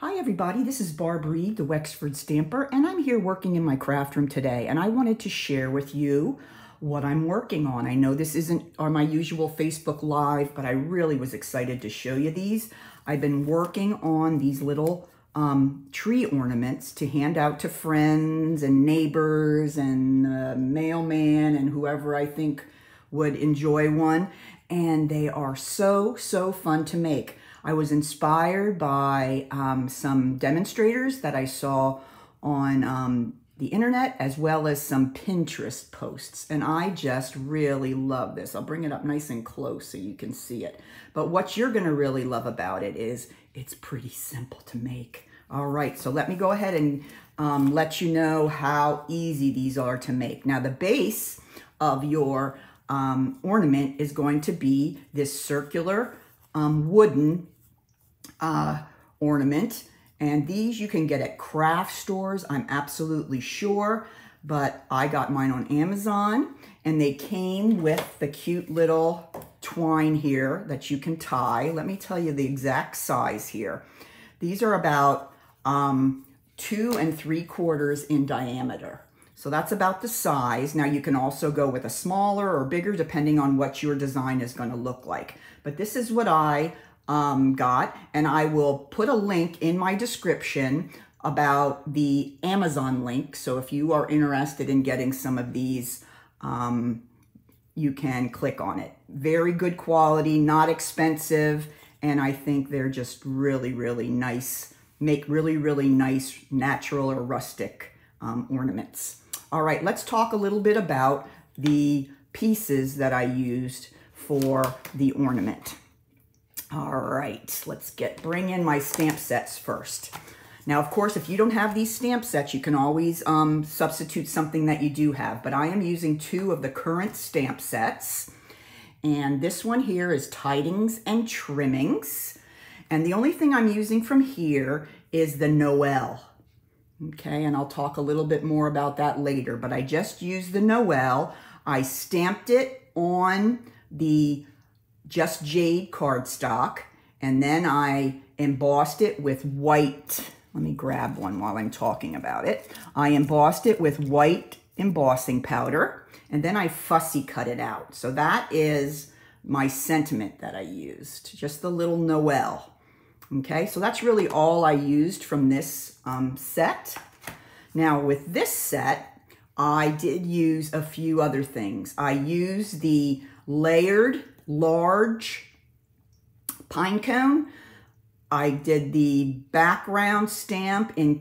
Hi everybody, this is Barb Reed, the Wexford Stamper, and I'm here working in my craft room today, and I wanted to share with you what I'm working on. I know this isn't on my usual Facebook Live, but I really was excited to show you these. I've been working on these little tree ornaments to hand out to friends and neighbors and mailman and whoever I think would enjoy one, and they are so fun to make. I was inspired by some demonstrators that I saw on the internet, as well as some Pinterest posts, and I just really love this. I'll bring it up nice and close so you can see it. But what you're gonna really love about it is it's pretty simple to make. All right, so let me go ahead and let you know how easy these are to make. Now, the base of your ornament is going to be this circular wooden ornament, and these you can get at craft stores, I'm absolutely sure, but I got mine on Amazon, and they came with the cute little twine here that you can tie. Let me tell you the exact size here. These are about 2 3/4 in diameter. So that's about the size. Now you can also go with a smaller or bigger depending on what your design is going to look like. But this is what I got, and I will put a link in my description about the Amazon link. So if you are interested in getting some of these, you can click on it. Very good quality, not expensive, and I think they're just really nice. Make really nice natural or rustic ornaments. All right, let's talk a little bit about the pieces that I used for the ornament. All right, let's bring in my stamp sets first. Now, of course, if you don't have these stamp sets, you can always substitute something that you do have, but I am using 2 of the current stamp sets. And this one here is Tidings and Trimmings. And the only thing I'm using from here is the Noel. Okay, and I'll talk a little bit more about that later, but I just used the Noel. I stamped it on the Just Jade cardstock, and then I embossed it with white. Let me grab one while I'm talking about it. I embossed it with white embossing powder, and then I fussy cut it out. So that is my sentiment that I used, just the little Noel. Okay, so that's really all I used from this set. Now with this set, I did use a few other things. I used the layered large pine cone. I did the background stamp in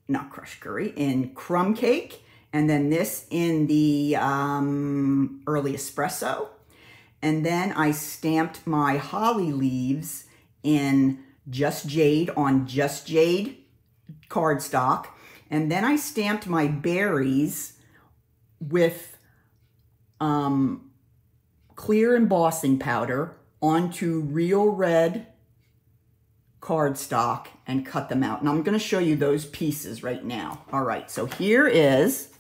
in crumb cake, and then this in the early espresso. And then I stamped my holly leaves in Just Jade on Just Jade cardstock. And then I stamped my berries with clear embossing powder onto real red cardstock and cut them out. And I'm going to show you those pieces right now. All right, so here is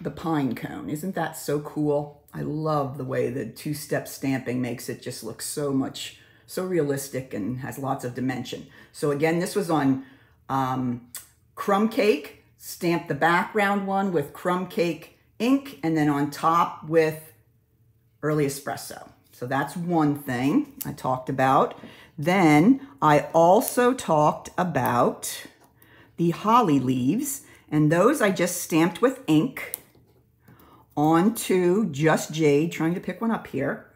the pine cone. Isn't that so cool? I love the way the 2-step stamping makes it just look so realistic and has lots of dimension. So again, this was on crumb cake, stamped the background one with crumb cake ink, and then on top with early espresso. So that's one thing I talked about. Then I also talked about the holly leaves, and those I just stamped with ink onto Just Jade, trying to pick one up here,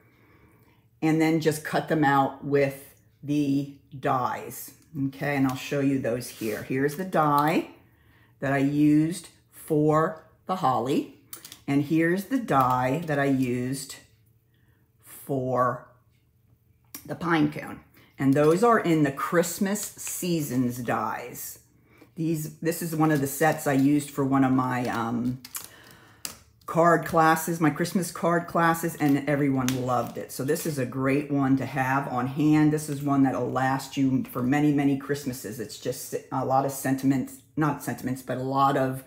and then just cut them out with the dies. Okay, and I'll show you those here. Here's the die that I used for the holly, and here's the die that I used for the pine cone. And those are in the Christmas Seasons dies. This is one of the sets I used for one of my card classes, my Christmas card classes, and everyone loved it. So this is a great one to have on hand. This is one that'll last you for many Christmases. It's just a lot of sentiments, not sentiments, but a lot of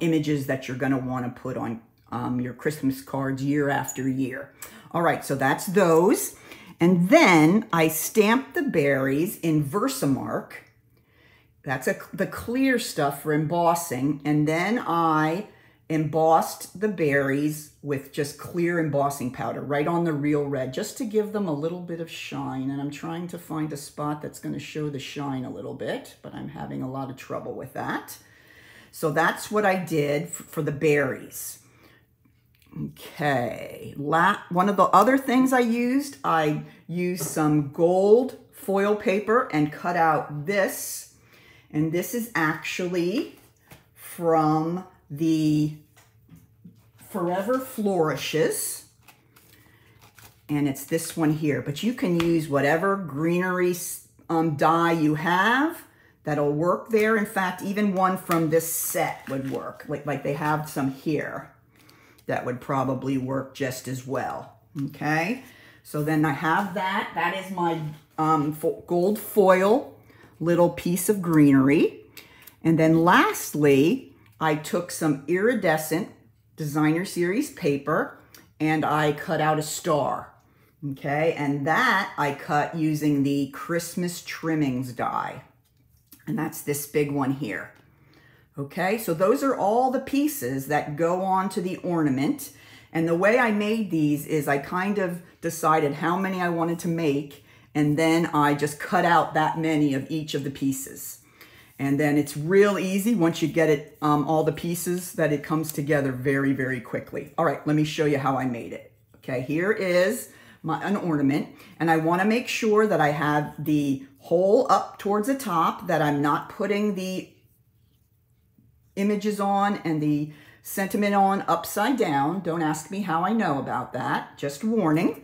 images that you're going to want to put on your Christmas cards year after year. All right, so that's those. And then I stamped the berries in Versamark. That's the clear stuff for embossing. And then I embossed the berries with just clear embossing powder right on the real red, just to give them a little bit of shine. And I'm trying to find a spot that's going to show the shine a little bit, but I'm having a lot of trouble with that. So that's what I did for the berries. Okay, one of the other things I used some gold foil paper and cut out this. And this is actually from the Forever Flourishes. And it's this one here. But you can use whatever greenery dye you have. That'll work there. In fact, even one from this set would work. Like they have some here. That would probably work just as well. Okay, so then I have that. That is my gold foil little piece of greenery. And then lastly, I took some iridescent designer series paper and I cut out a star. Okay, and that I cut using the Christmas trimmings die. And that's this big one here. Okay, so those are all the pieces that go on to the ornament. And the way I made these is I kind of decided how many I wanted to make, and then I just cut out that many of each of the pieces. And then it's real easy once you get it, all the pieces, that it comes together very, very quickly. All right, let me show you how I made it. Okay, here is an ornament, and I want to make sure that I have the hole up towards the top, that I'm not putting the images on and the sentiment on upside down. Don't ask me how I know about that, just warning.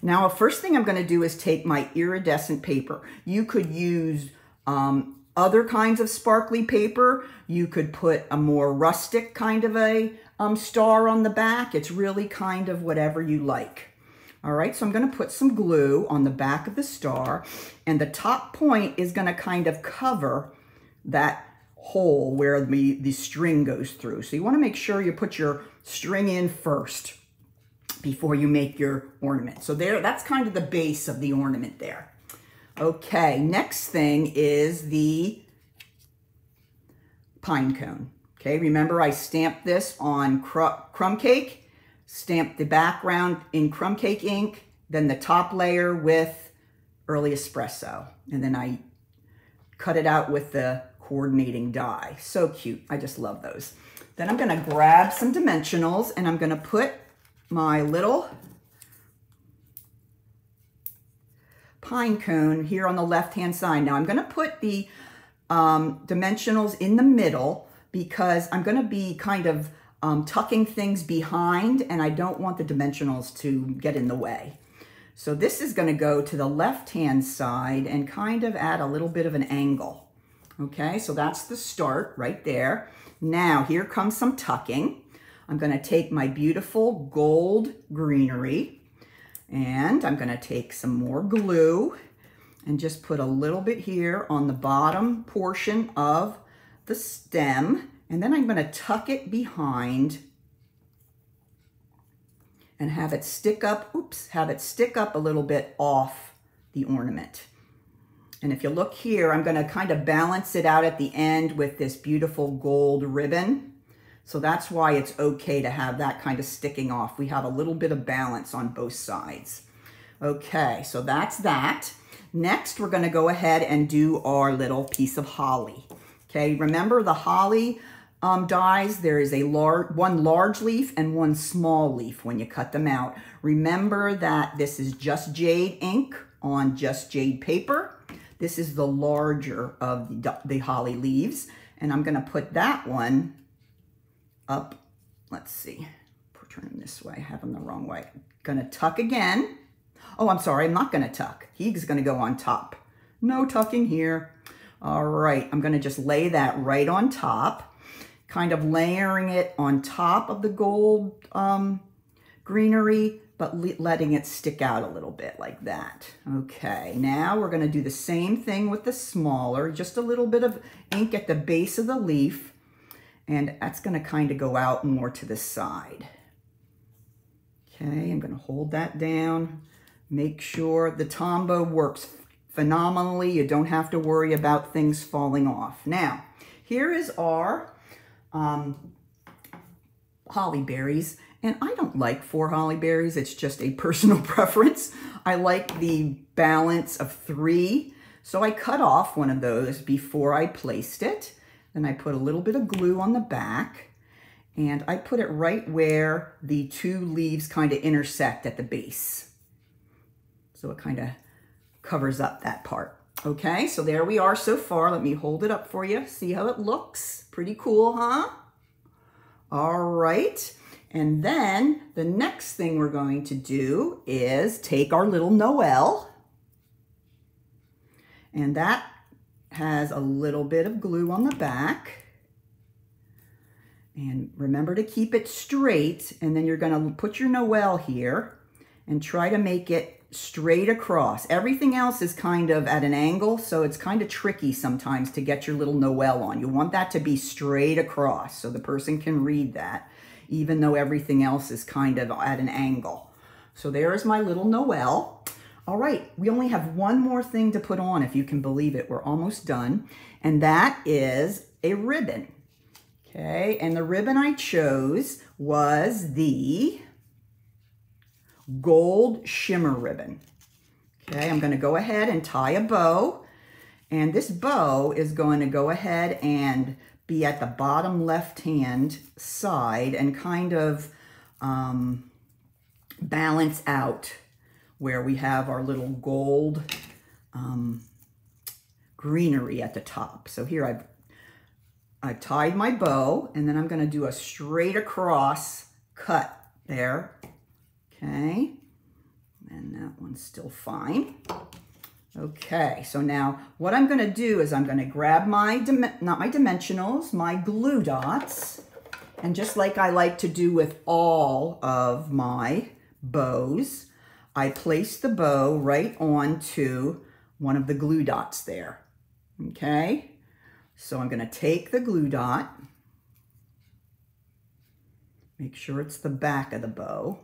Now, first thing I'm going to do is take my iridescent paper. You could use other kinds of sparkly paper. You could put a more rustic kind of a star on the back. It's really kind of whatever you like. All right, so I'm going to put some glue on the back of the star, and the top point is going to kind of cover that hole where the string goes through. So you want to make sure you put your string in first before you make your ornament. So there, that's kind of the base of the ornament there. Okay, next thing is the pine cone. Okay, remember I stamped this on crumb cake, stamped the background in crumb cake ink, then the top layer with early espresso, and then I cut it out with the coordinating die. So cute. I just love those. Then I'm going to grab some dimensionals and I'm going to put my little pine cone here on the left hand side. Now I'm going to put the dimensionals in the middle because I'm going to be kind of tucking things behind, and I don't want the dimensionals to get in the way. So this is going to go to the left hand side and kind of add a little bit of an angle. Okay, so that's the start right there. Now here comes some tucking. I'm going to take my beautiful gold greenery and I'm going to take some more glue and just put a little bit here on the bottom portion of the stem. And then I'm going to tuck it behind and have it stick up, have it stick up a little bit off the ornament. And if you look here, I'm going to kind of balance it out at the end with this beautiful gold ribbon. So that's why it's okay to have that kind of sticking off. We have a little bit of balance on both sides. Okay, so that's that. Next, we're going to go ahead and do our little piece of holly. Okay, remember the holly dies, there is one large leaf and one small leaf when you cut them out. Remember that this is just jade ink on just jade paper. This is the larger of the holly leaves, and I'm going to put that one up. Let's see, turn him this way. I have him the wrong way. Going to tuck again. Oh, I'm sorry, I'm not going to tuck. He's going to go on top. No tucking here. All right, I'm going to just lay that right on top, kind of layering it on top of the gold greenery, but letting it stick out a little bit like that. Okay, now we're going to do the same thing with the smaller, just a little bit of ink at the base of the leaf, and that's going to kind of go out more to the side. Okay, I'm going to hold that down Make sure the Tombow works phenomenally. You don't have to worry about things falling off. Now, here is our holly berries. And I don't like 4 holly berries. It's just a personal preference. I like the balance of 3. So I cut off one of those before I placed it. Then I put a little bit of glue on the back. And I put it right where the 2 leaves kind of intersect at the base. So it kind of covers up that part. Okay, so there we are so far. Let me hold it up for you. See how it looks? Pretty cool, huh? All right. And then the next thing we're going to do is take our little Noel. And that has a little bit of glue on the back. And remember to keep it straight. And then you're going to put your Noel here and try to make it straight across. Everything else is kind of at an angle, so it's kind of tricky sometimes to get your little Noel on. You want that to be straight across so the person can read that, even though everything else is kind of at an angle. So there's my little Noel. All right, we only have one more thing to put on, if you can believe it. We're almost done, and that is a ribbon. Okay, and the ribbon I chose was the gold shimmer ribbon. Okay, I'm going to go ahead and tie a bow, and this bow is going to go ahead and be at the bottom left-hand side and kind of balance out where we have our little gold greenery at the top. So here I've tied my bow, and then I'm going to do a straight across cut there. Okay, and that one's still fine. Okay, so now what I'm going to do is I'm going to grab my, not my dimensionals, my glue dots, and just like I like to do with all of my bows, I place the bow right onto one of the glue dots there. Okay, so I'm going to take the glue dot, make sure it's the back of the bow.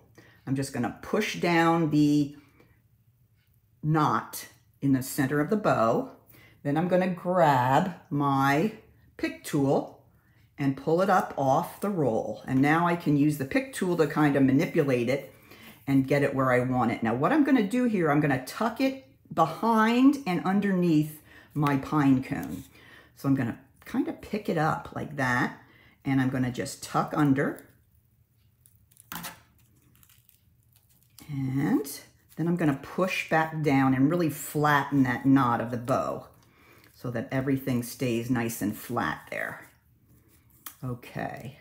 I'm just going to push down the knot in the center of the bow. Then I'm going to grab my pick tool and pull it up off the roll. And now I can use the pick tool to kind of manipulate it and get it where I want it. Now what I'm going to do here, I'm going to tuck it behind and underneath my pine cone. So I'm going to kind of pick it up like that, and I'm going to just tuck under. And then I'm going to push back down and really flatten that knot of the bow so that everything stays nice and flat there. Okay,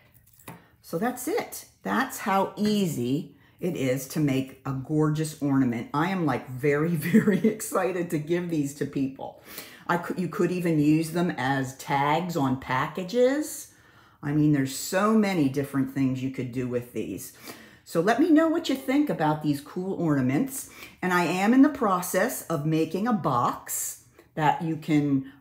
so that's it. That's how easy it is to make a gorgeous ornament. I am like very, very excited to give these to people. You could even use them as tags on packages. I mean, there's so many different things you could do with these. So let me know what you think about these cool ornaments. And I am in the process of making a box that you can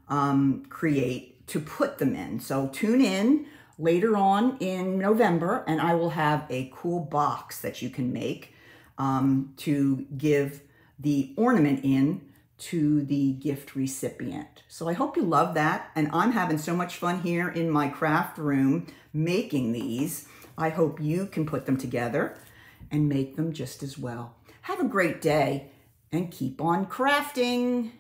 create to put them in. So tune in later on in November, and I will have a cool box that you can make to give the ornament in to the gift recipient. So I hope you love that. And I'm having so much fun here in my craft room making these. I hope you can put them together and make them just as well. Have a great day and keep on crafting.